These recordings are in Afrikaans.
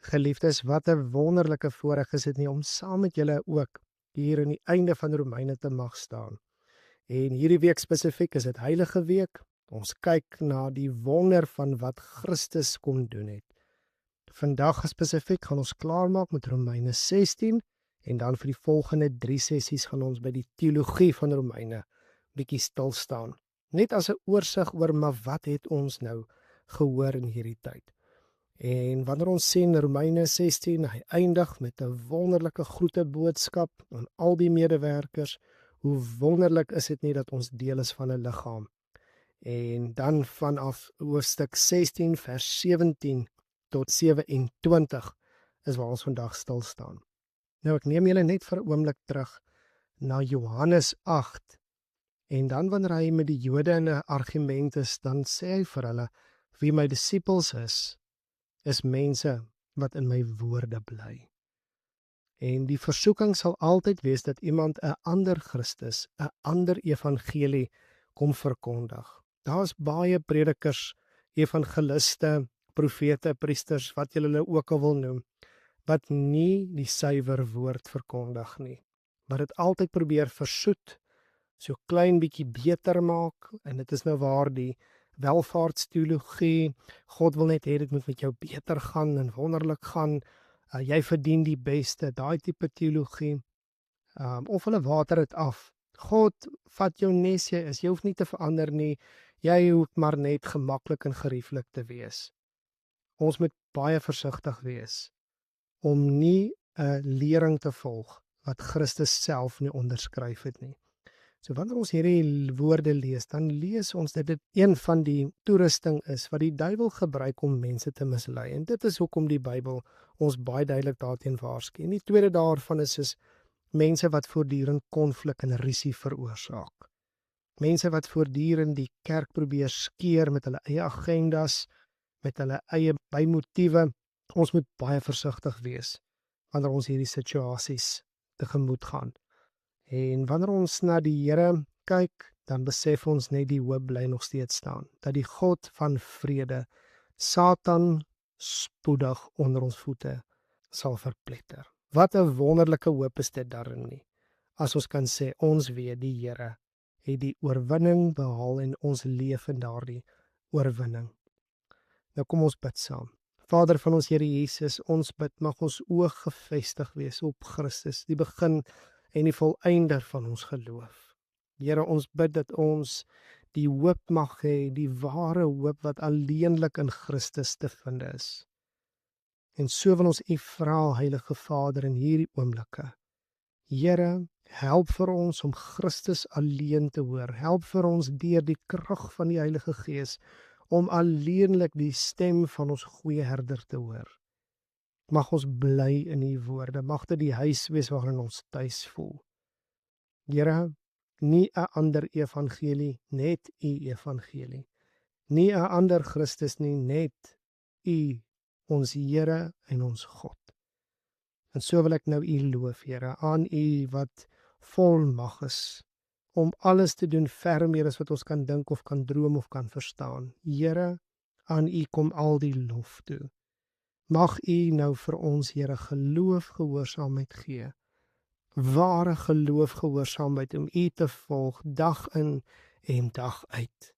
Geliefdes, wat 'n wonderlike voorreg is dit nie om saam met julle ook hier in die einde van Romeine te mag staan. En hierdie week spesifiek is dit Heilige Week. Ons kyk na die wonder van wat Christus kom doen het. Vandag spesifiek gaan ons klaarmaak met Romeine 16 en dan vir die volgende 3 sessies gaan ons by die teologie van Romeine bietjie stil staan. Net as 'n oorsig oor maar wat het ons nou gehoor in hierdie tyd. En wanneer ons sien Romeine 16, hy eindig met 'n wonderlike groeteboodskap aan al die medewerkers. Hoe wonderlik is dit nie dat ons deel is van 'n liggaam. En dan vanaf hoofstuk 16 vers 17 tot 27 is waar ons vandag stil staan. Nou ek neem julle net vir 'n oomblik terug na Johannes 8. En dan wanneer hy met die Jode in 'n argument is, dan sê hy vir hulle, wie my disippels is mense wat in my woorde bly. En die versoeking sal altyd wees dat iemand 'n ander Christus, 'n ander evangelie kom verkondig. Daar's baie predikers, evangeliste, profete, priesters, wat julle hulle ook al wil noem, wat nie die suiwer woord verkondig nie. Wat dit altyd probeer versoet, so klein bietjie beter maak, en dit is nou waar die welvaartsteologie, God wil net hê dit moet met jou beter gaan en wonderlik gaan, jy verdien die beste, daai tipe teologie, of hulle water dit af. God vat jou nes jy is, jy hoef nie te verander nie, jy hoef maar net gemaklik en gerieflik te wees. Ons moet baie versigtig wees om nie 'n lering te volg wat Christus self nie onderskryf het nie. So wanneer ons hierdie woorde lees, dan lees ons dat dit een van die toerusting is wat die duiwel gebruik om mense te mislei. En dit is hoekom die Bybel ons baie duidelik daarteen waarsku. En die tweede daarvan is mense wat voortdurend konflik en rusie veroorsaak. Mense wat voortdurend die kerk probeer skeer met hulle eie agendas, met hulle eie bymotiewe. Ons moet baie versigtig wees wanneer ons hierdie situasies tegemoet gaan. En wanneer ons na die Here kyk, dan besef ons net die hoop bly nog steeds staan, dat die God van vrede Satan spoedig onder ons voete sal verpletter. Wat 'n wonderlike hoop is dit daarin nie, as ons kan sê, ons weet die Here het die oorwinning behaal en ons leef in daardie oorwinning. Nou kom ons bid saam. Vader van ons Here Jesus, ons bid, mag ons oog gefestig wees op Christus, die begin en die volëinder van ons geloof. Here, ons bid dat ons die hoop mag hê, die ware hoop wat alleenlik in Christus te vind is. En so wil ons U vra, Heilige Vader, in hierdie oomblikke. Here, help vir ons om Christus alleen te hoor. Help vir ons deur die krag van die Heilige Gees om alleenlik die stem van ons goeie herder te hoor. Mag ons bly in U woorde, mag dit die huis wees waarin ons tuis voel. Here, nie 'n ander evangelie, net U evangelie. Nie 'n ander Christus nie, net U, ons Here en ons God. En so wil ek nou U loof, Here, aan U wat vol mag is, om alles te doen ver meer as wat ons kan dink of kan droom of kan verstaan. Here, aan U kom al die lof toe. Mag U nou vir ons, Here, geloof gehoorsaamheid gee. Ware geloof gehoorsaamheid om U te volg dag in en dag uit.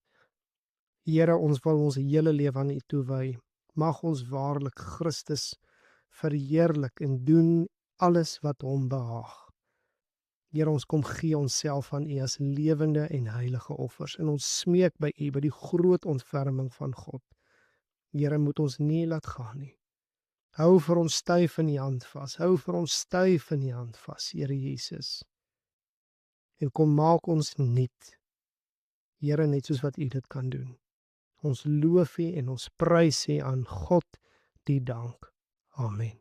Here, ons wil ons hele lewe aan U toewy. Mag ons waarlik Christus verheerlik en doen alles wat hom behaag. Here, ons kom gee onsself aan U as lewende en heilige offers en ons smeek by U by die groot ontferming van God. Here, moet ons nie laat gaan nie. Hou vir ons styf in die hand vas. Hou vir ons styf in die hand vas, Here Jesus. En kom maak ons nuut. Here, net soos wat U dit kan doen. Ons loof U en ons prys U aan God die dank. Amen.